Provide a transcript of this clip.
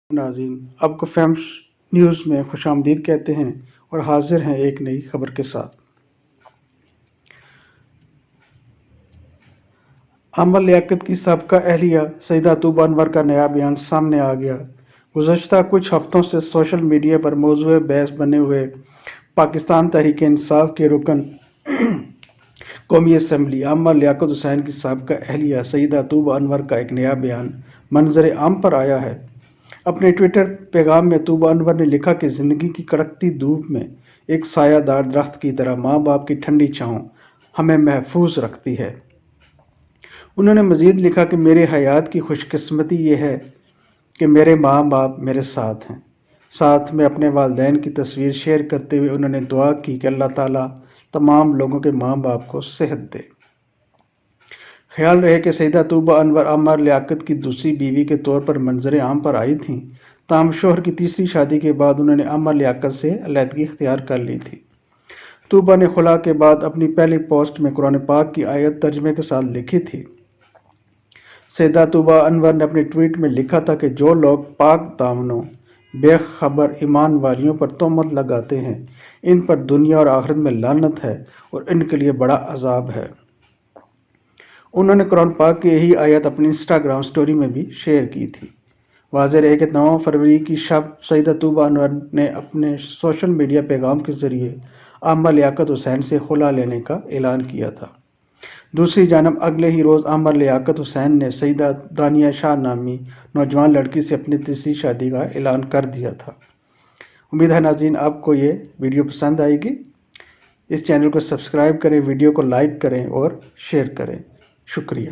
ناظرین آپ کو فیمس نیوز میں خوش آمدید کہتے ہیں اور حاضر ہیں ایک نئی خبر کے ساتھ۔ عامر لیاقت کی سابقہ اہلیہ سیدہ طوبیٰ انور کا نیا بیان سامنے آ گیا۔ گزشتہ کچھ ہفتوں سے سوشل میڈیا پر موضوع بحث بنے ہوئے پاکستان تحریک انصاف کے رکن قومی اسمبلی عامر لیاقت حسین کی سابقہ اہلیہ سیدہ طوبیٰ انور کا ایک نیا بیان منظر عام پر آیا ہے۔ اپنے ٹویٹر پیغام میں طوبیٰ انور نے لکھا کہ زندگی کی کڑکتی دھوپ میں ایک سایہ دار درخت کی طرح ماں باپ کی ٹھنڈی چھاؤں ہمیں محفوظ رکھتی ہے۔ انہوں نے مزید لکھا کہ میرے حیات کی خوش قسمتی یہ ہے کہ میرے ماں باپ میرے ساتھ ہیں۔ ساتھ میں اپنے والدین کی تصویر شیئر کرتے ہوئے انہوں نے دعا کی کہ اللہ تعالیٰ تمام لوگوں کے ماں باپ کو صحت دے۔ خیال رہے کہ سیدہ طوبیٰ انور عامر لیاقت کی دوسری بیوی کے طور پر منظر عام پر آئی تھیں، تاہم شوہر کی تیسری شادی کے بعد انہوں نے عامر لیاقت سے علیحدگی اختیار کر لی تھی۔ طوبیٰ نے خلا کے بعد اپنی پہلی پوسٹ میں قرآن پاک کی آیت ترجمے کے ساتھ لکھی تھی۔ سیدہ طوبیٰ انور نے اپنے ٹویٹ میں لکھا تھا کہ جو لوگ پاک دامنوں بے خبر ایمان والیوں پر تہمت لگاتے ہیں ان پر دنیا اور آخرت میں لعنت ہے اور ان کے لیے بڑا عذاب ہے۔ انہوں نے قرآن پاک کی یہی آیت اپنی انسٹاگرام سٹوری میں بھی شیئر کی تھی۔ واضح رہے کہ 9 فروری کی شب سیدہ طوبیٰ انور نے اپنے سوشل میڈیا پیغام کے ذریعے عامر لیاقت حسین سے خلا لینے کا اعلان کیا تھا۔ دوسری جانب اگلے ہی روز عامر لیاقت حسین نے سیدہ دانیہ شاہ نامی نوجوان لڑکی سے اپنی تیسری شادی کا اعلان کر دیا تھا۔ امید ہے ناظرین آپ کو یہ ویڈیو پسند آئے گی۔ اس چینل کو سبسکرائب کریں، ویڈیو کو لائک کریں اور شیئر کریں۔ شکریہ۔